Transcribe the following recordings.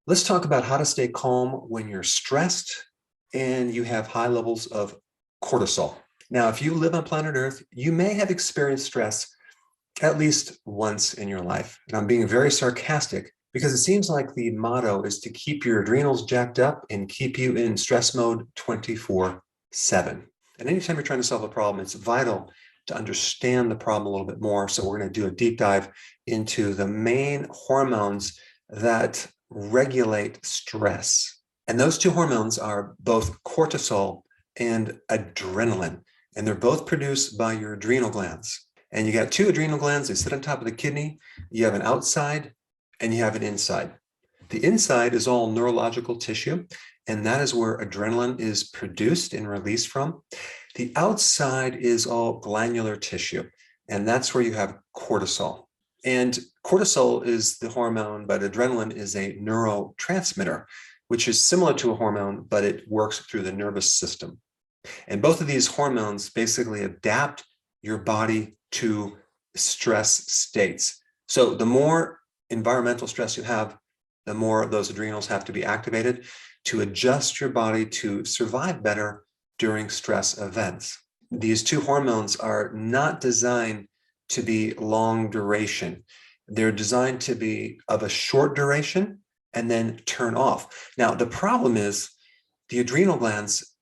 Let's talk about how to stay calm when you're stressed and you have high levels of cortisol. Now, if you live on planet Earth, you may have experienced stress at least once in your life. And I'm being very sarcastic because it seems like the motto is to keep your adrenals jacked up and keep you in stress mode 24/7. And anytime you're trying to solve a problem, it's vital to understand the problem a little bit more. So we're going to do a deep dive into the main hormones that regulate stress. And those two hormones are both cortisol and adrenaline. And they're both produced by your adrenal glands. And you got two adrenal glands, they sit on top of the kidney. You have an outside and you have an inside. The inside is all neurological tissue, and that is where adrenaline is produced and released from. The outside is all glandular tissue, and that's where you have cortisol. And cortisol is the hormone, but adrenaline is a neurotransmitter, which is similar to a hormone, but it works through the nervous system. And both of these hormones basically adapt your body to stress states. So the more environmental stress you have, the more those adrenals have to be activated to adjust your body to survive better during stress events. These two hormones are not designed to be long duration. They're designed to be of a short duration and then turn off. Now, the problem is the adrenal glands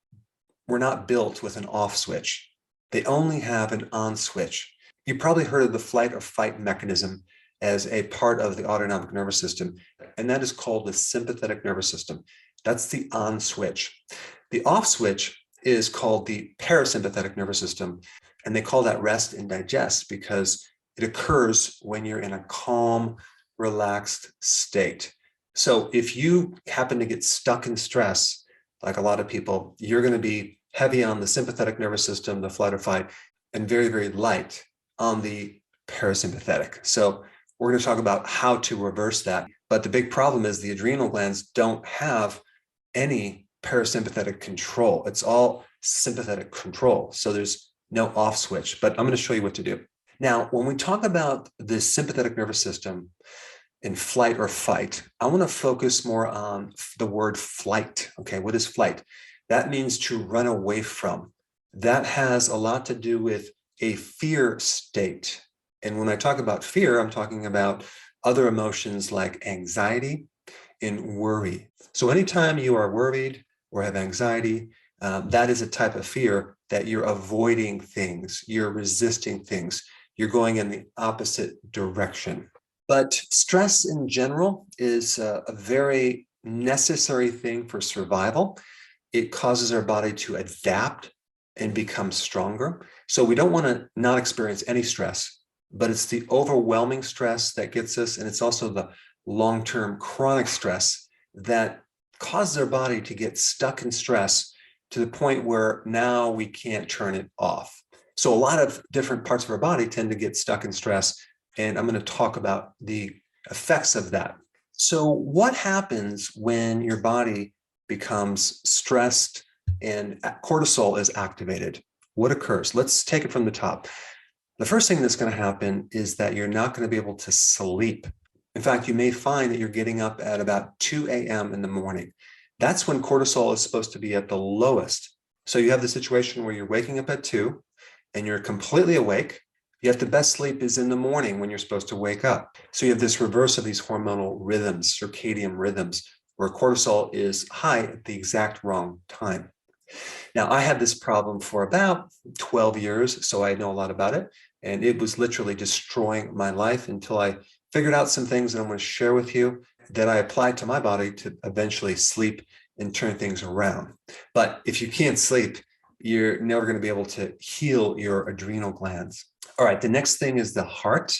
were not built with an off switch. They only have an on switch. You probably heard of the flight or fight mechanism as a part of the autonomic nervous system, and that is called the sympathetic nervous system. That's the on switch. The off switch is called the parasympathetic nervous system, and they call that rest and digest because it occurs when you're in a calm, relaxed state. So if you happen to get stuck in stress, like a lot of people, you're going to be heavy on the sympathetic nervous system, the flight or fight, and very, very light on the parasympathetic. So we're going to talk about how to reverse that. But the big problem is the adrenal glands don't have any parasympathetic control. It's all sympathetic control. So there's no off switch, but I'm going to show you what to do. Now, when we talk about the sympathetic nervous system in flight or fight, I want to focus more on the word flight. Okay, what is flight? That means to run away from. That has a lot to do with a fear state. And when I talk about fear, I'm talking about other emotions like anxiety and worry. So anytime you are worried or have anxiety, that is a type of fear that you're avoiding things, you're resisting things, you're going in the opposite direction. But stress in general is a very necessary thing for survival. It causes our body to adapt and become stronger. So we don't want to not experience any stress, but it's the overwhelming stress that gets us, and it's also the long-term chronic stress that causes our body to get stuck in stress to the point where now we can't turn it off. So a lot of different parts of our body tend to get stuck in stress, and I'm going to talk about the effects of that. So what happens when your body becomes stressed and cortisol is activated? What occurs? Let's take it from the top. The first thing that's going to happen is that you're not going to be able to sleep. In fact, you may find that you're getting up at about 2 a.m. in the morning. That's when cortisol is supposed to be at the lowest. So you have the situation where you're waking up at 2 and you're completely awake, yet the best sleep is in the morning when you're supposed to wake up. So you have this reverse of these hormonal rhythms, circadian rhythms, where cortisol is high at the exact wrong time. Now, I had this problem for about 12 years, so I know a lot about it. And it was literally destroying my life until I figured out some things that I'm going to share with you that I applied to my body to eventually sleep and turn things around. But if you can't sleep, you're never going to be able to heal your adrenal glands. All right, the next thing is the heart.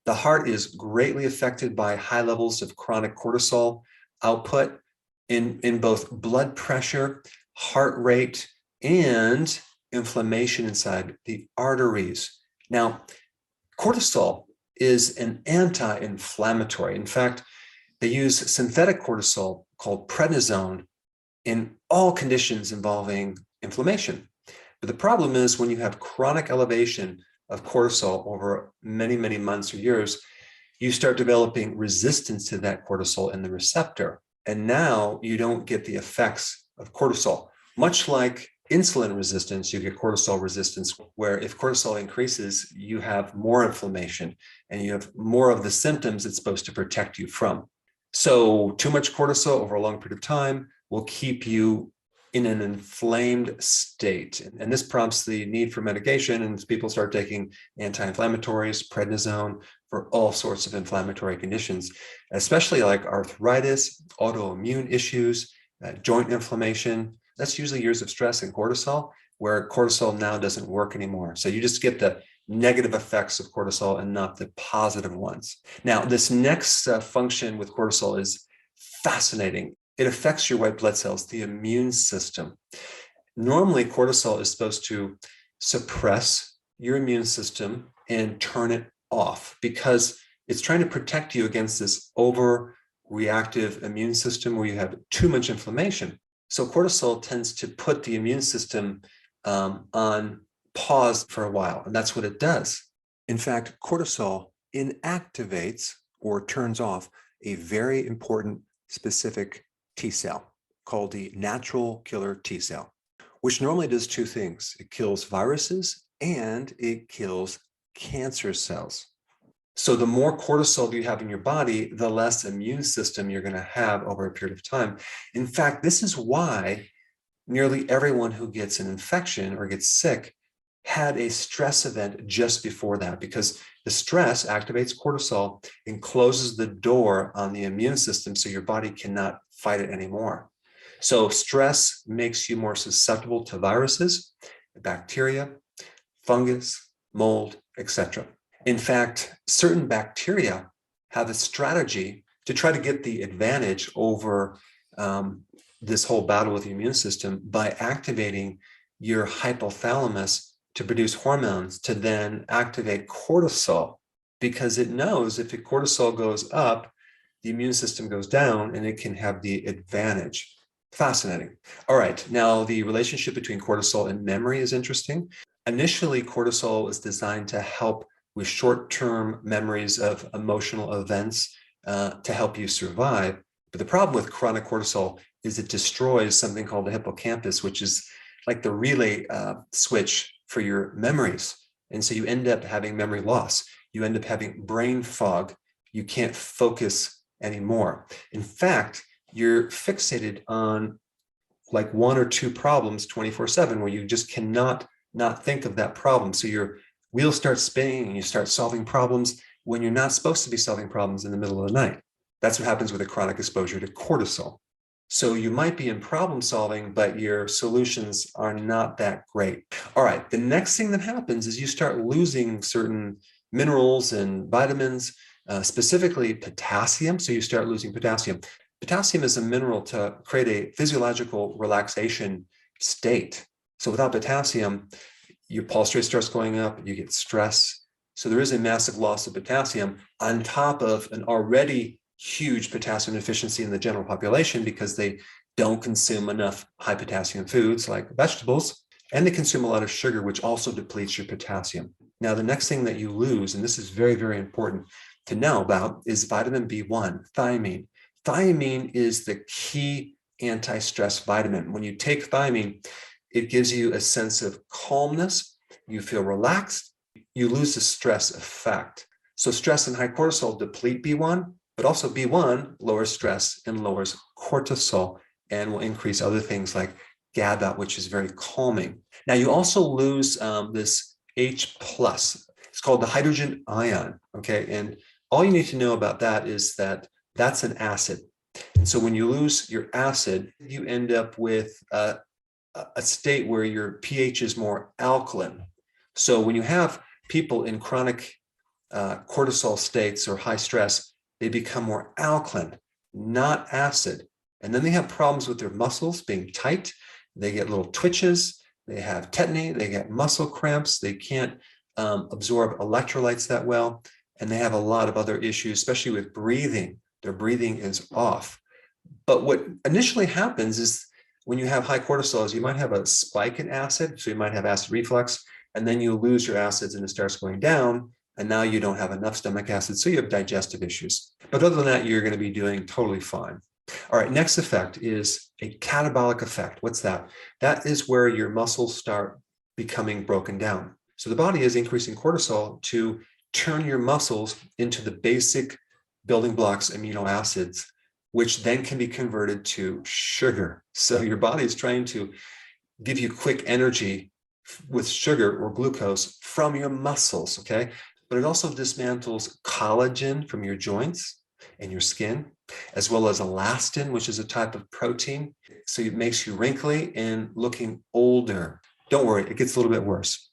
The heart is greatly affected by high levels of chronic cortisol output in both blood pressure, heart rate, and inflammation inside the arteries. Now, cortisol is an anti-inflammatory. In fact, they use synthetic cortisol called prednisone in all conditions involving inflammation. But the problem is when you have chronic elevation of cortisol over many, many months or years, you start developing resistance to that cortisol in the receptor. And now you don't get the effects of cortisol. Much like insulin resistance, you get cortisol resistance, where if cortisol increases, you have more inflammation and you have more of the symptoms it's supposed to protect you from. So too much cortisol over a long period of time will keep you in an inflamed state. And this prompts the need for medication, and people start taking anti-inflammatories, prednisone, for all sorts of inflammatory conditions, especially like arthritis, autoimmune issues, joint inflammation. That's usually years of stress and cortisol, where cortisol now doesn't work anymore. So you just get the negative effects of cortisol and not the positive ones. Now, this next function with cortisol is fascinating. It affects your white blood cells, the immune system. Normally, cortisol is supposed to suppress your immune system and turn it off because it's trying to protect you against this overreactive immune system where you have too much inflammation. So cortisol tends to put the immune system on pause for a while, and that's what it does. In fact, cortisol inactivates or turns off a very important specific T cell called the natural killer T cell, which normally does two things. It kills viruses and it kills cancer cells. So the more cortisol you have in your body, the less immune system you're going to have over a period of time. In fact, this is why nearly everyone who gets an infection or gets sick had a stress event just before that, because the stress activates cortisol and closes the door on the immune system so your body cannot fight it anymore. So stress makes you more susceptible to viruses, bacteria, fungus, mold, etc. In fact, certain bacteria have a strategy to try to get the advantage over this whole battle with the immune system by activating your hypothalamus to produce hormones to then activate cortisol, because it knows if the cortisol goes up, the immune system goes down and it can have the advantage. Fascinating. All right, now the relationship between cortisol and memory is interesting. Initially, cortisol is designed to help with short-term memories of emotional events to help you survive. But the problem with chronic cortisol is it destroys something called the hippocampus, which is like the relay switch for your memories. And so you end up having memory loss. You end up having brain fog. You can't focus anymore. In fact, you're fixated on like one or two problems 24/7, where you just cannot not think of that problem. So your wheels start spinning and you start solving problems when you're not supposed to be solving problems in the middle of the night. That's what happens with a chronic exposure to cortisol. So you might be in problem solving, but your solutions are not that great. All right, the next thing that happens is you start losing certain minerals and vitamins, specifically potassium. So you start losing potassium. Potassium is a mineral to create a physiological relaxation state. So without potassium, your pulse rate starts going up, you get stress. So there is a massive loss of potassium on top of an already huge potassium deficiency in the general population, because they don't consume enough high potassium foods like vegetables, and they consume a lot of sugar, which also depletes your potassium. Now, the next thing that you lose, and this is very, very important to know about, is vitamin B1, thiamine. Thiamine is the key anti-stress vitamin. When you take thiamine, it gives you a sense of calmness. You feel relaxed. You lose the stress effect. So stress and high cortisol deplete B1, but also B1 lowers stress and lowers cortisol and will increase other things like GABA, which is very calming. Now, you also lose this H+. It's called the hydrogen ion, okay? And all you need to know about that is that that's an acid. And so when you lose your acid, you end up with a state where your pH is more alkaline. So when you have people in chronic cortisol states or high stress, they become more alkaline, not acid. And then they have problems with their muscles being tight. They get little twitches. They have tetany. They get muscle cramps. They can't absorb electrolytes that well. And they have a lot of other issues, especially with breathing. Their breathing is off. But what initially happens is when you have high cortisol is you might have a spike in acid. So you might have acid reflux, and then you lose your acids and it starts going down. And now you don't have enough stomach acid, so you have digestive issues. But other than that, you're going to be doing totally fine. All right, next effect is a catabolic effect. What's that? That is where your muscles start becoming broken down. So the body is increasing cortisol to turn your muscles into the basic building blocks, amino acids, which then can be converted to sugar. So your body is trying to give you quick energy with sugar or glucose from your muscles, okay? But it also dismantles collagen from your joints and your skin, as well as elastin, which is a type of protein. So it makes you wrinkly and looking older. Don't worry, it gets a little bit worse.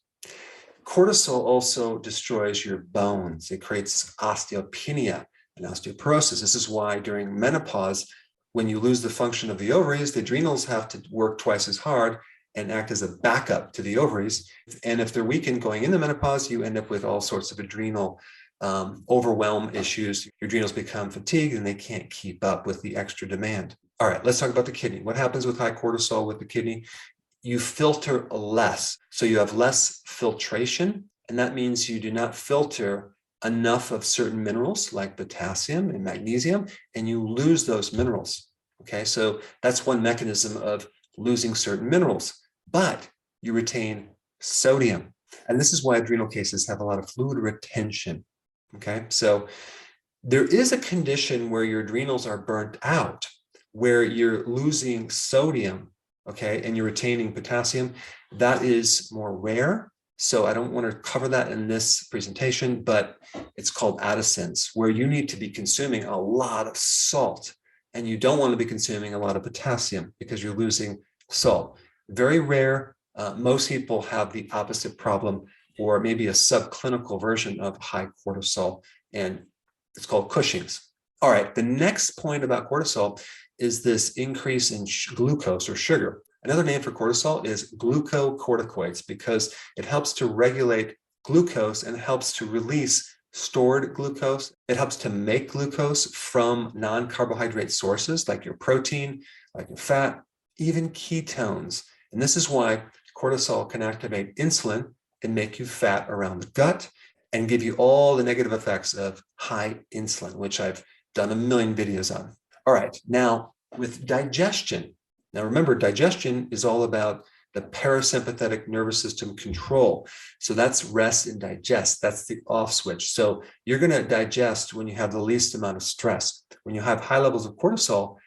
Cortisol also destroys your bones. It creates osteopenia and osteoporosis. This is why during menopause, when you lose the function of the ovaries, the adrenals have to work twice as hard and act as a backup to the ovaries. And if they're weakened going into menopause, you end up with all sorts of adrenal overwhelm issues. Your adrenals become fatigued and they can't keep up with the extra demand. All right, let's talk about the kidney. What happens with high cortisol with the kidney? You filter less. So you have less filtration, and that means you do not filter enough of certain minerals like potassium and magnesium, and you lose those minerals. Okay, so that's one mechanism of losing certain minerals, but you retain sodium. And this is why adrenal cases have a lot of fluid retention. Okay, so there is a condition where your adrenals are burnt out, where you're losing sodium, okay, and you're retaining potassium. That is more rare. So I don't want to cover that in this presentation, but it's called Addison's, where you need to be consuming a lot of salt and you don't want to be consuming a lot of potassium because you're losing salt. Very rare. Most people have the opposite problem, or maybe a subclinical version of high cortisol, and it's called Cushing's. All right, the next point about cortisol is this increase in glucose or sugar. Another name for cortisol is glucocorticoids because it helps to regulate glucose and helps to release stored glucose. It helps to make glucose from non-carbohydrate sources like your protein, like your fat, even ketones. And this is why cortisol can activate insulin and make you fat around the gut and give you all the negative effects of high insulin, which I've done a million videos on. All right, now with digestion. Now remember, digestion is all about the parasympathetic nervous system control. So that's rest and digest. That's the off switch. So you're going to digest when you have the least amount of stress. When you have high levels of cortisol,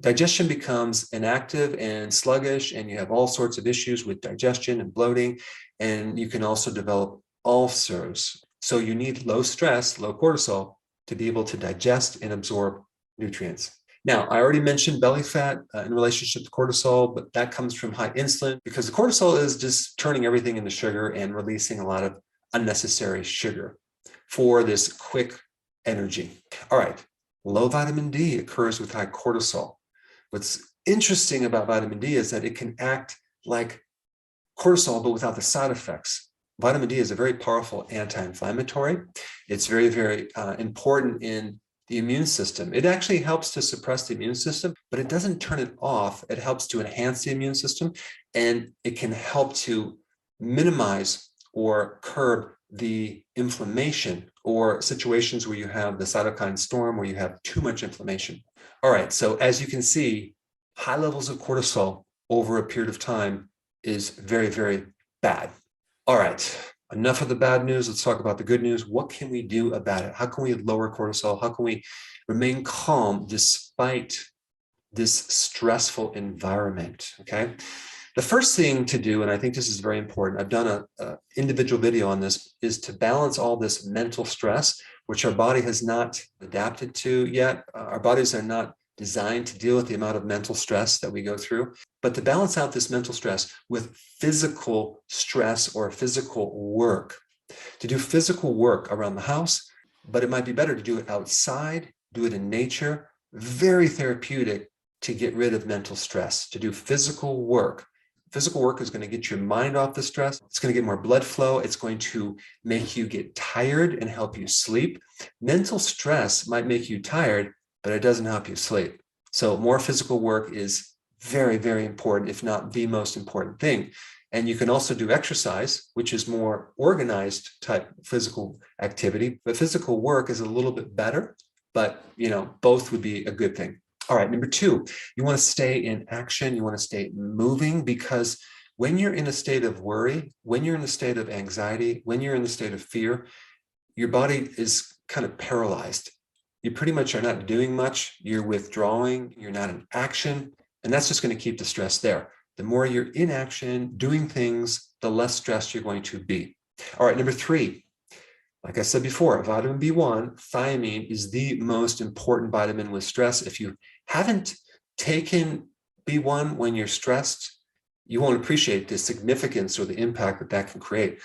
digestion becomes inactive and sluggish, and you have all sorts of issues with digestion and bloating, and you can also develop ulcers. So you need low stress, low cortisol to be able to digest and absorb nutrients. Now, I already mentioned belly fat in relationship to cortisol, but that comes from high insulin because the cortisol is just turning everything into sugar and releasing a lot of unnecessary sugar for this quick energy. All right, low vitamin D occurs with high cortisol. What's interesting about vitamin D is that it can act like cortisol, but without the side effects. Vitamin D is a very powerful anti-inflammatory. It's very, very important in the immune system. It actually helps to suppress the immune system, but it doesn't turn it off. It helps to enhance the immune system, and it can help to minimize or curb the inflammation or situations where you have the cytokine storm, where you have too much inflammation. All right, so as you can see, high levels of cortisol over a period of time is very, very bad. All right, enough of the bad news. Let's talk about the good news. What can we do about it? How can we lower cortisol? How can we remain calm despite this stressful environment? Okay. The first thing to do, and I think this is very important, I've done an individual video on this, is to balance all this mental stress, which our body has not adapted to yet. Our bodies are not designed to deal with the amount of mental stress that we go through, but to balance out this mental stress with physical stress or physical work, to do physical work around the house, but it might be better to do it outside, do it in nature, very therapeutic to get rid of mental stress, to do physical work. Physical work is going to get your mind off the stress. It's going to get more blood flow. It's going to make you get tired and help you sleep. Mental stress might make you tired, but it doesn't help you sleep. So more physical work is very, very important, if not the most important thing. And you can also do exercise, which is more organized type physical activity, but physical work is a little bit better, but both would be a good thing. All right, number two, you want to stay in action. You want to stay moving, because when you're in a state of worry, when you're in a state of anxiety, when you're in a state of fear, your body is kind of paralyzed. You pretty much are not doing much. You're withdrawing. You're not in action. And that's just going to keep the stress there. The more you're in action, doing things, the less stressed you're going to be. All right, number three, like I said before, vitamin B1, thiamine, is the most important vitamin with stress. If you haven't taken B1 when you're stressed, you won't appreciate the significance or the impact that that can create.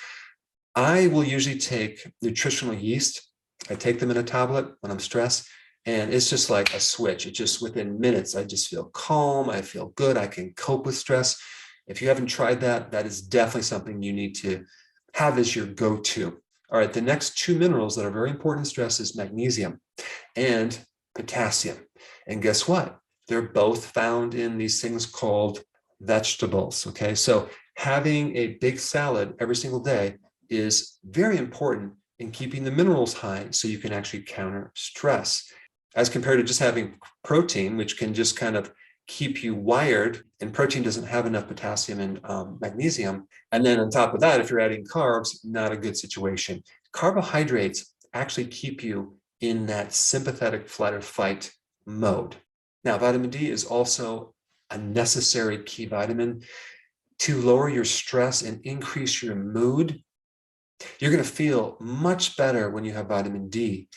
I will usually take nutritional yeast. I take them in a tablet when I'm stressed, and it's just like a switch. It just, within minutes, I just feel calm. I feel good. I can cope with stress. If you haven't tried that, that is definitely something you need to have as your go-to. All right, the next two minerals that are very important in stress is magnesium and potassium. And guess what? They're both found in these things called vegetables, okay? So having a big salad every single day is very important in keeping the minerals high so you can actually counter stress, as compared to just having protein, which can just kind of keep you wired, and protein doesn't have enough potassium and magnesium. And then on top of that, if you're adding carbs, not a good situation. Carbohydrates actually keep you in that sympathetic flight or fight mode. Now, vitamin D is also a necessary key vitamin to lower your stress and increase your mood. You're going to feel much better when you have vitamin D.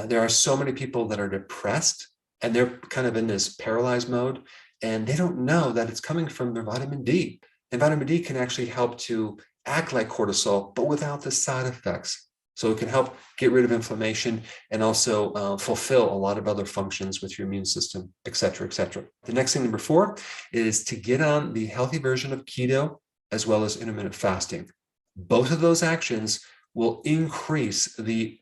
There are so many people that are depressed, and they're kind of in this paralyzed mode, and they don't know that it's coming from their vitamin D. And vitamin D can actually help to act like cortisol, but without the side effects. So it can help get rid of inflammation and also fulfill a lot of other functions with your immune system, et cetera, et cetera. The next thing, number four, is to get on the healthy version of keto as well as intermittent fasting. Both of those actions will increase the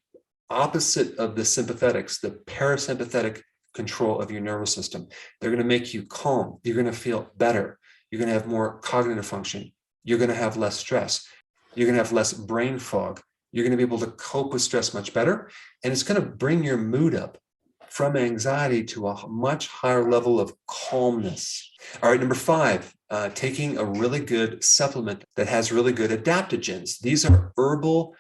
opposite of the sympathetics, the parasympathetic control of your nervous system. They're going to make you calm. You're going to feel better. You're going to have more cognitive function. You're going to have less stress. You're going to have less brain fog. You're going to be able to cope with stress much better. And it's going to bring your mood up from anxiety to a much higher level of calmness. All right, number five, taking a really good supplement that has really good adaptogens. These are herbal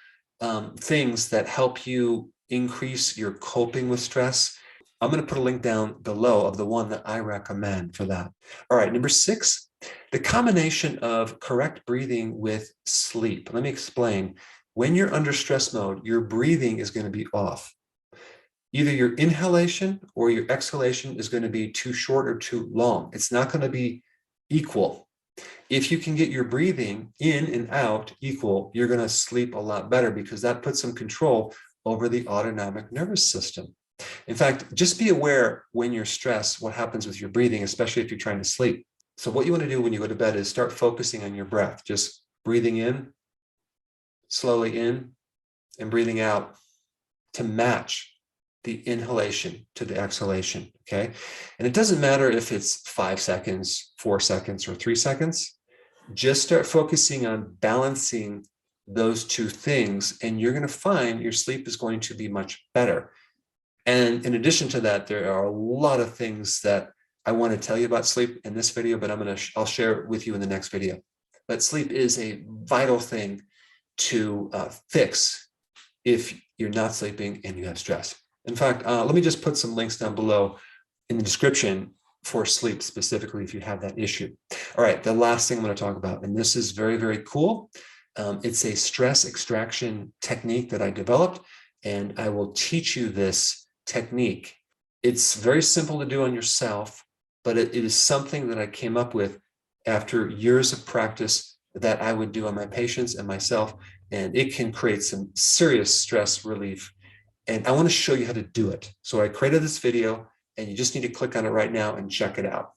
things that help you increase your coping with stress. I'm going to put a link down below of the one that I recommend for that. All right, number six, the combination of correct breathing with sleep. Let me explain. When you're under stress mode, your breathing is going to be off. Either your inhalation or your exhalation is going to be too short or too long. It's not going to be equal. If you can get your breathing in and out equal, you're going to sleep a lot better, because that puts some control over the autonomic nervous system. In fact, just be aware when you're stressed, what happens with your breathing, especially if you're trying to sleep. So what you want to do when you go to bed is start focusing on your breath, just breathing in, slowly in, and breathing out to match the inhalation to the exhalation, okay? And it doesn't matter if it's 5 seconds, 4 seconds, or 3 seconds. Just start focusing on balancing those two things, and you're going to find your sleep is going to be much better. And in addition to that, there are a lot of things that I want to tell you about sleep in this video, but I'll share it with you in the next video. But sleep is a vital thing to fix if you're not sleeping and you have stress. In fact, let me just put some links down below in the description for sleep specifically if you have that issue. All right, the last thing I'm going to talk about, and this is very, very cool. It's a stress extraction technique that I developed, and I will teach you this technique. It's very simple to do on yourself, but it is something that I came up with after years of practice that I would do on my patients and myself, and it can create some serious stress relief. And I want to show you how to do it. So I created this video, and you just need to click on it right now and check it out.